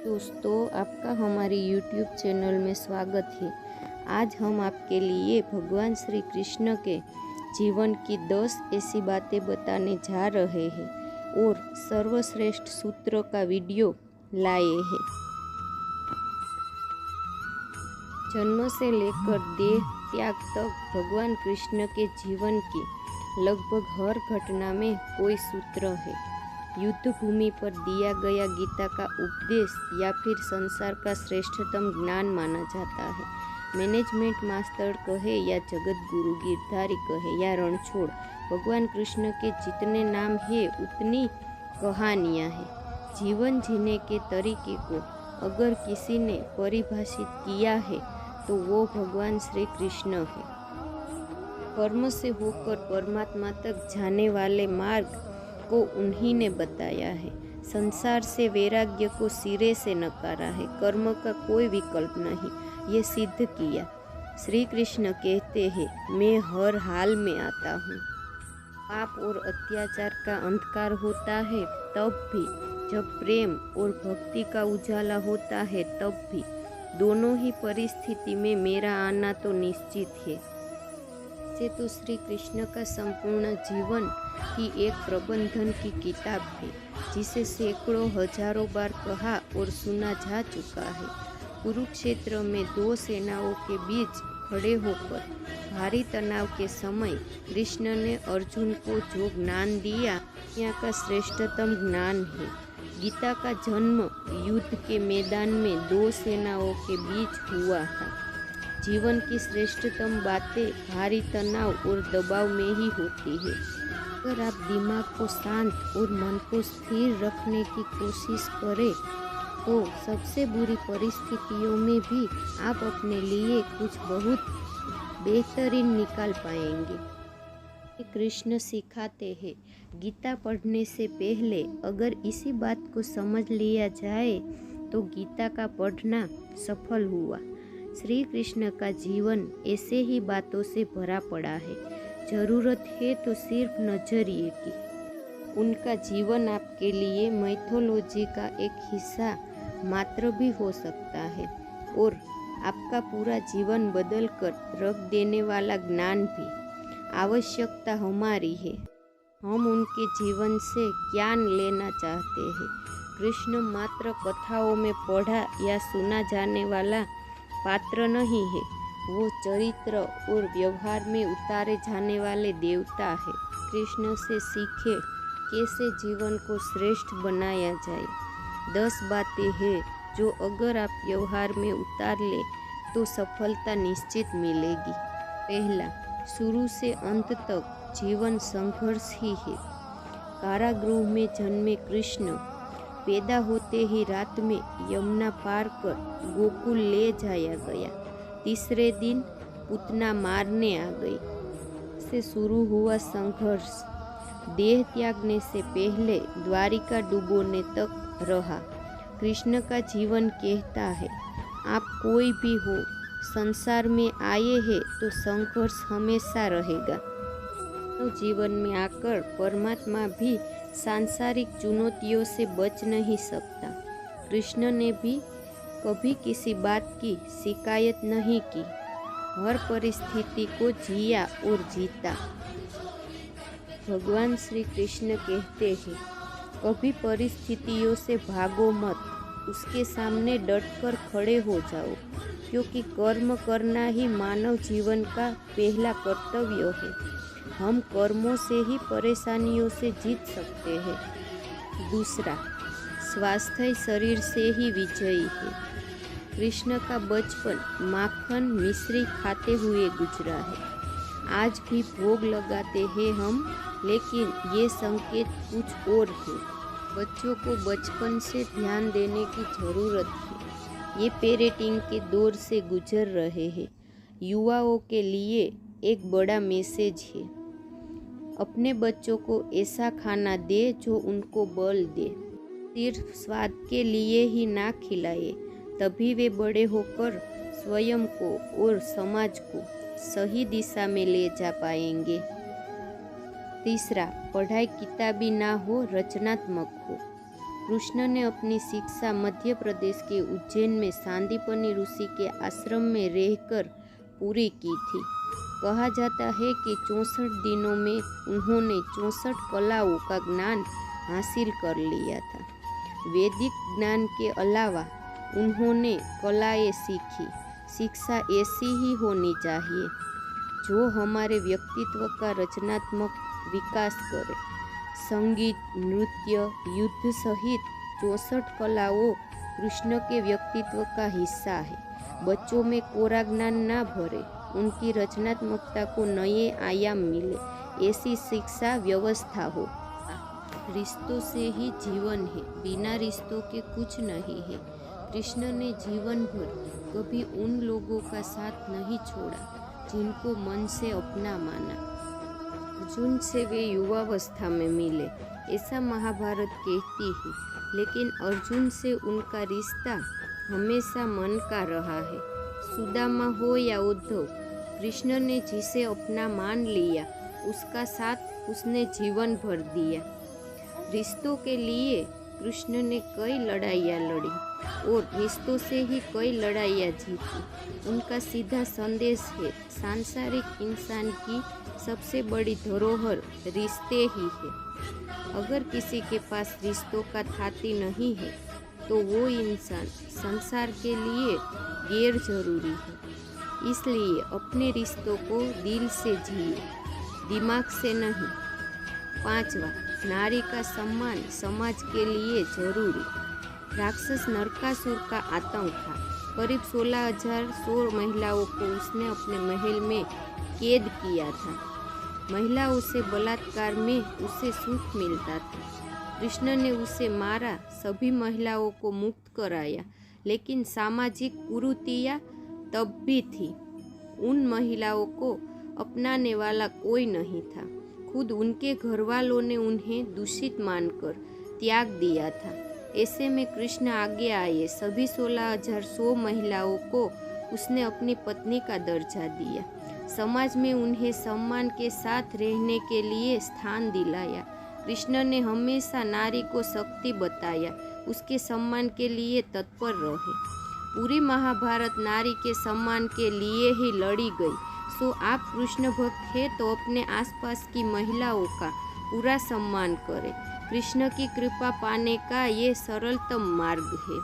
दोस्तों, आपका हमारे YouTube चैनल में स्वागत है। आज हम आपके लिए भगवान श्री कृष्ण के जीवन की 10 ऐसी बातें बताने जा रहे हैं और सर्वश्रेष्ठ सूत्र का वीडियो लाए हैं। जन्म से लेकर देह त्याग तक भगवान कृष्ण के जीवन की लगभग हर घटना में कोई सूत्र है। युद्ध भूमि पर दिया गया गीता का उपदेश या फिर संसार का श्रेष्ठतम ज्ञान माना जाता है। मैनेजमेंट मास्टर कहे या जगत गुरु, गिरधारी कहे या रणछोड़, भगवान कृष्ण के जितने नाम हैं उतनी कहानियाँ हैं। जीवन जीने के तरीके को अगर किसी ने परिभाषित किया है तो वो भगवान श्री कृष्ण है। कर्म से होकर परमात्मा तक जाने वाले मार्ग को उन्हीं ने बताया है। संसार से वैराग्य को सिरे से नकारा है। कर्म का कोई विकल्प नहीं, ये सिद्ध किया। श्री कृष्ण कहते हैं, मैं हर हाल में आता हूँ। पाप और अत्याचार का अंधकार होता है तब भी, जब प्रेम और भक्ति का उजाला होता है तब भी, दोनों ही परिस्थिति में मेरा आना तो निश्चित है। तो श्री कृष्ण का संपूर्ण जीवन ही एक प्रबंधन की किताब है, जिसे सैकड़ों हजारों बार कहा और सुना जा चुका है। कुरुक्षेत्र में दो सेनाओं के बीच खड़े होकर भारी तनाव के समय कृष्ण ने अर्जुन को जो ज्ञान दिया, दुनिया का श्रेष्ठतम ज्ञान है। गीता का जन्म युद्ध के मैदान में दो सेनाओं के बीच हुआ था। जीवन की श्रेष्ठतम बातें भारी तनाव और दबाव में ही होती है। अगर आप दिमाग को शांत और मन को स्थिर रखने की कोशिश करें तो सबसे बुरी परिस्थितियों में भी आप अपने लिए कुछ बहुत बेहतरीन निकाल पाएंगे। कृष्ण सिखाते हैं, गीता पढ़ने से पहले अगर इसी बात को समझ लिया जाए तो गीता का पढ़ना सफल हुआ। श्री कृष्ण का जीवन ऐसे ही बातों से भरा पड़ा है। जरूरत है तो सिर्फ नजरिए की। उनका जीवन आपके लिए मैथोलॉजी का एक हिस्सा मात्र भी हो सकता है और आपका पूरा जीवन बदल कर रख देने वाला ज्ञान भी। आवश्यकता हमारी है, हम उनके जीवन से ज्ञान लेना चाहते हैं। कृष्ण मात्र कथाओं में पढ़ा या सुना जाने वाला पात्र नहीं है, वो चरित्र और व्यवहार में उतारे जाने वाले देवता है। कृष्ण से सीखे कैसे जीवन को श्रेष्ठ बनाया जाए। 10 बातें हैं जो अगर आप व्यवहार में उतार ले तो सफलता निश्चित मिलेगी। पहला, शुरू से अंत तक जीवन संघर्ष ही है। कारागृह में जन्मे कृष्ण पैदा होते ही रात में यमुना पार कर गोकुल ले जाया गया। तीसरे दिन पूतना मारने आ गई। से शुरू हुआ संघर्ष देह त्यागने से पहले द्वारिका डुबोने तक रहा। कृष्ण का जीवन कहता है, आप कोई भी हो, संसार में आए हैं तो संघर्ष हमेशा रहेगा। तो जीवन में आकर परमात्मा भी सांसारिक चुनौतियों से बच नहीं सकता। कृष्ण ने भी कभी किसी बात की शिकायत नहीं की, हर परिस्थिति को जिया और जीता। भगवान श्री कृष्ण कहते हैं, कभी परिस्थितियों से भागो मत, उसके सामने डटकर खड़े हो जाओ, क्योंकि कर्म करना ही मानव जीवन का पहला कर्तव्य है। हम कर्मों से ही परेशानियों से जीत सकते हैं। दूसरा, स्वास्थ्य शरीर से ही विजयी है। कृष्ण का बचपन माखन मिश्री खाते हुए गुजरा है। आज भी भोग लगाते हैं हम, लेकिन ये संकेत कुछ और है। बच्चों को बचपन से ध्यान देने की ज़रूरत है। ये पेरेंटिंग के दौर से गुजर रहे हैं। युवाओं के लिए एक बड़ा मैसेज है, अपने बच्चों को ऐसा खाना दे जो उनको बल दे। सिर्फ स्वाद के लिए ही ना खिलाए, तभी वे बड़े होकर स्वयं को और समाज को सही दिशा में ले जा पाएंगे। तीसरा, पढ़ाई किताबी ना हो, रचनात्मक हो। कृष्ण ने अपनी शिक्षा मध्य प्रदेश के उज्जैन में सांदीपनि ऋषि के आश्रम में रहकर पूरी की थी। कहा जाता है कि 64 दिनों में उन्होंने 64 कलाओं का ज्ञान हासिल कर लिया था। वैदिक ज्ञान के अलावा उन्होंने कलाएं सीखी। शिक्षा ऐसी ही होनी चाहिए जो हमारे व्यक्तित्व का रचनात्मक विकास करे। संगीत, नृत्य, युद्ध सहित 64 कलाओं कृष्ण के व्यक्तित्व का हिस्सा है। बच्चों में कोरा ज्ञान ना भरे, उनकी रचनात्मकता को नए आयाम मिले, ऐसी शिक्षा व्यवस्था हो। रिश्तों से ही जीवन है, बिना रिश्तों के कुछ नहीं है। कृष्ण ने जीवन भर कभी उन लोगों का साथ नहीं छोड़ा जिनको मन से अपना माना। अर्जुन से वे युवावस्था में मिले, ऐसा महाभारत कहती है, लेकिन अर्जुन से उनका रिश्ता हमेशा मन का रहा है। सुदामा हो या उद्धव, कृष्ण ने जिसे अपना मान लिया उसका साथ उसने जीवन भर दिया। रिश्तों के लिए कृष्ण ने कई लड़ाइयाँ लड़ी और रिश्तों से ही कई लड़ाइयाँ जीती। उनका सीधा संदेश है, सांसारिक इंसान की सबसे बड़ी धरोहर रिश्ते ही है। अगर किसी के पास रिश्तों का थाती नहीं है तो वो इंसान संसार के लिए गैर जरूरी है। इसलिए अपने रिश्तों को दिल से जिए, दिमाग से नहीं। 5वां, नारी का सम्मान समाज के लिए जरूरी। राक्षस नरकासुर का आतंक था। करीब 16,100 महिलाओं को उसने अपने महल में कैद किया था। महिलाओं से बलात्कार में उसे सुख मिलता था। कृष्ण ने उसे मारा, सभी महिलाओं को मुक्त कराया, लेकिन सामाजिक कुरीतियां तब भी थी। उन महिलाओं को अपनाने वाला कोई नहीं था। खुद उनके घर वालों ने उन्हें दूषित मानकर त्याग दिया था। ऐसे में कृष्ण आगे आए। सभी 16,100 महिलाओं को उसने अपनी पत्नी का दर्जा दिया। समाज में उन्हें सम्मान के साथ रहने के लिए स्थान दिलाया। कृष्ण ने हमेशा नारी को शक्ति बताया, उसके सम्मान के लिए तत्पर रहे। पूरी महाभारत नारी के सम्मान के लिए ही लड़ी गई। सो आप कृष्ण भक्त हैं तो अपने आसपास की महिलाओं का पूरा सम्मान करें। कृष्ण की कृपा पाने का ये सरलतम मार्ग है।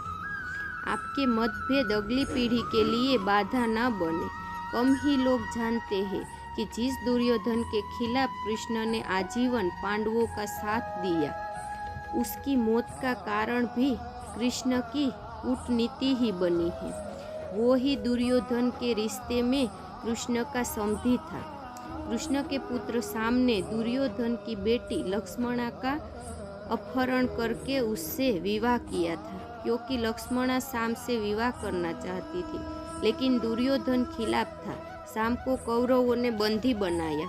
आपके मतभेद अगली पीढ़ी के लिए बाधा न बने। कम ही लोग जानते हैं कि जिस दुर्योधन के खिलाफ कृष्ण ने आजीवन पांडवों का साथ दिया, उसकी मौत का कारण भी कृष्ण की कूटनीति ही बनी है। वो ही दुर्योधन के रिश्ते में कृष्ण का समधी था। कृष्ण के पुत्र शाम ने दुर्योधन की बेटी लक्ष्मणा का अपहरण करके उससे विवाह किया था, क्योंकि लक्ष्मणा शाम से विवाह करना चाहती थी, लेकिन दुर्योधन खिलाफ था। शाम को कौरवों ने बंदी बनाया।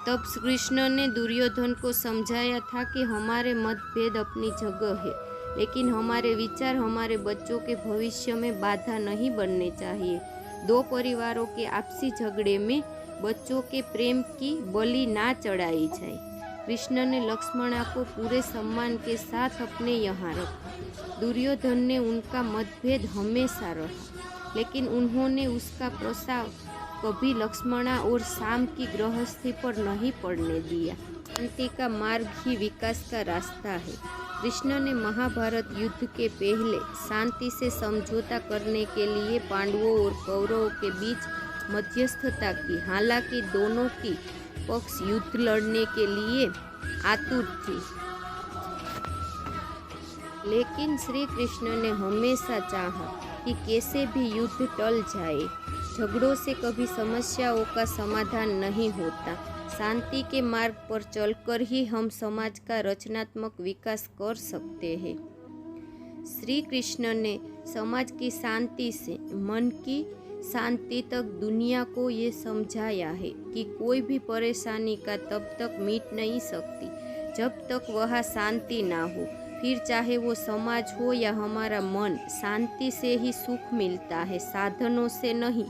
तब कृष्ण ने दुर्योधन को समझाया था कि हमारे मतभेद अपनी जगह है, लेकिन हमारे विचार हमारे बच्चों के भविष्य में बाधा नहीं बनने चाहिए। दो परिवारों के आपसी झगड़े में बच्चों के प्रेम की बलि ना चढ़ाई जाए। कृष्ण ने लक्ष्मणा को पूरे सम्मान के साथ अपने यहाँ रखा। दुर्योधन ने उनका मतभेद हमेशा रहा, लेकिन उन्होंने उसका प्रभाव कभी लक्ष्मणा और शाम की गृहस्थी पर नहीं पड़ने दिया। शांति का मार्ग ही विकास का रास्ता है। कृष्ण ने महाभारत युद्ध के पहले शांति से समझौता करने के लिए पांडवों और कौरवों के बीच मध्यस्थता की। हालांकि दोनों की पक्ष युद्ध लड़ने के लिए आतुर थी, लेकिन श्री कृष्ण ने हमेशा चाहा कि कैसे भी युद्ध टल जाए। झगड़ों से कभी समस्याओं का समाधान नहीं होता। शांति के मार्ग पर चलकर ही हम समाज का रचनात्मक विकास कर सकते हैं। श्री कृष्ण ने समाज की शांति से मन की शांति तक दुनिया को ये समझाया है कि कोई भी परेशानी का तब तक मिट नहीं सकती जब तक वह शांति ना हो। फिर चाहे वो समाज हो या हमारा मन, शांति से ही सुख मिलता है, साधनों से नहीं।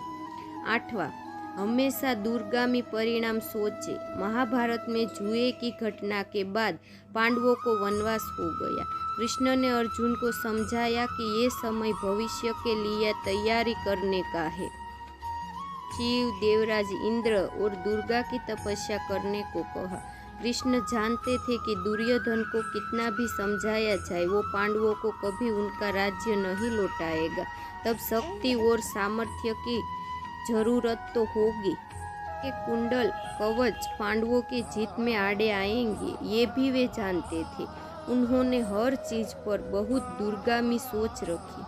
8वां, हमेशा दूरगामी परिणाम सोचे। महाभारत में जुए की घटना के बाद पांडवों को वनवास हो गया। कृष्ण ने अर्जुन को समझाया कि ये समय भविष्य के लिए तैयारी करने का है। शिव, देवराज इंद्र और दुर्गा की तपस्या करने को कहा। कृष्ण जानते थे कि दुर्योधन को कितना भी समझाया जाए वो पांडवों को कभी उनका राज्य नहीं लौटाएगा। तब शक्ति और सामर्थ्य की जरूरत तो होगी। ये कुंडल कवच पांडवों की जीत में आड़े आएंगे, ये भी वे जानते थे। उन्होंने हर चीज पर बहुत दूरगामी सोच रखी।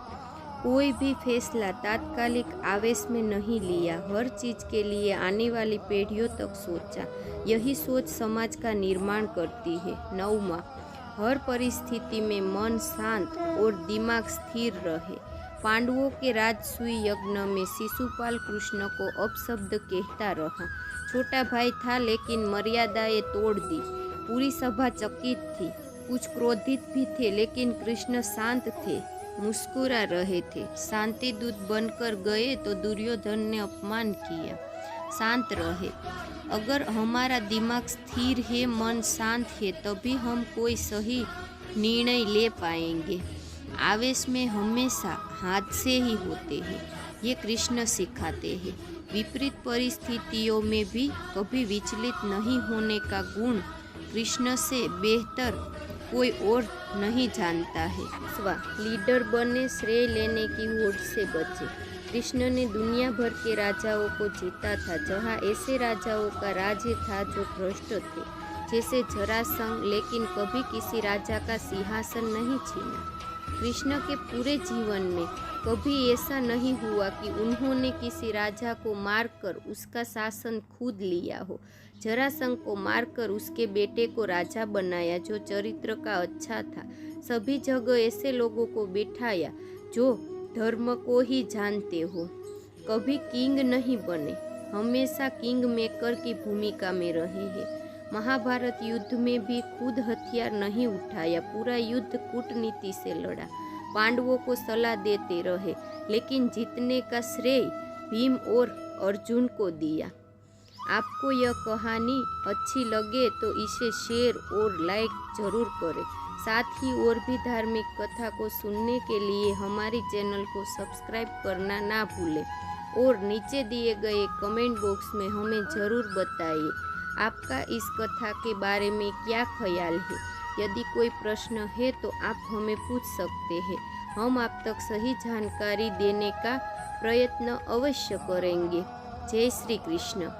कोई भी फैसला तात्कालिक आवेश में नहीं लिया, हर चीज के लिए आने वाली पीढ़ियों तक सोचा। यही सोच समाज का निर्माण करती है। 9वां, हर परिस्थिति में मन शांत और दिमाग स्थिर रहे। पांडवों के राजसूय यज्ञ में शिशुपाल कृष्ण को अपशब्द कहता रहा। छोटा भाई था लेकिन मर्यादाएं तोड़ दी। पूरी सभा चकित थी, कुछ क्रोधित भी थे लेकिन कृष्ण शांत थे, मुस्कुरा रहे थे। शांति दूत बनकर गए तो दुर्योधन ने अपमान किया। शांत रहे। अगर हमारा दिमाग स्थिर है, मन शांत है, तभी हम कोई सही निर्णय ले पाएंगे। आवेश में हमेशा हादसे ही होते हैं, ये कृष्ण सिखाते हैं। विपरीत परिस्थितियों में भी कभी विचलित नहीं होने का गुण कृष्ण से बेहतर कोई और नहीं जानता है। लीडर बने, श्रेय लेने की होड़ से बचे। कृष्ण ने दुनिया भर के राजाओं को जीता था, जहाँ ऐसे राजाओं का राज्य था जो भ्रष्ट थे, जैसे जरासंध, लेकिन कभी किसी राजा का सिंहासन नहीं छीना। कृष्ण के पूरे जीवन में कभी ऐसा नहीं हुआ कि उन्होंने किसी राजा को मारकर उसका शासन खुद लिया हो। जरासंध को मारकर उसके बेटे को राजा बनाया जो चरित्र का अच्छा था। सभी जगह ऐसे लोगों को बिठाया जो धर्म को ही जानते हो। कभी किंग नहीं बने, हमेशा किंग मेकर की भूमिका में रहे हैं। महाभारत युद्ध में भी खुद हथियार नहीं उठाया, पूरा युद्ध कूटनीति से लड़ा। पांडवों को सलाह देते रहे, लेकिन जीतने का श्रेय भीम और अर्जुन को दिया। आपको यह कहानी अच्छी लगे तो इसे शेयर और लाइक जरूर करें। साथ ही और भी धार्मिक कथा को सुनने के लिए हमारी चैनल को सब्सक्राइब करना ना भूलें और नीचे दिए गए कमेंट बॉक्स में हमें ज़रूर बताइए आपका इस कथा के बारे में क्या ख्याल है। यदि कोई प्रश्न है तो आप हमें पूछ सकते हैं, हम आप तक सही जानकारी देने का प्रयत्न अवश्य करेंगे। जय श्री कृष्ण।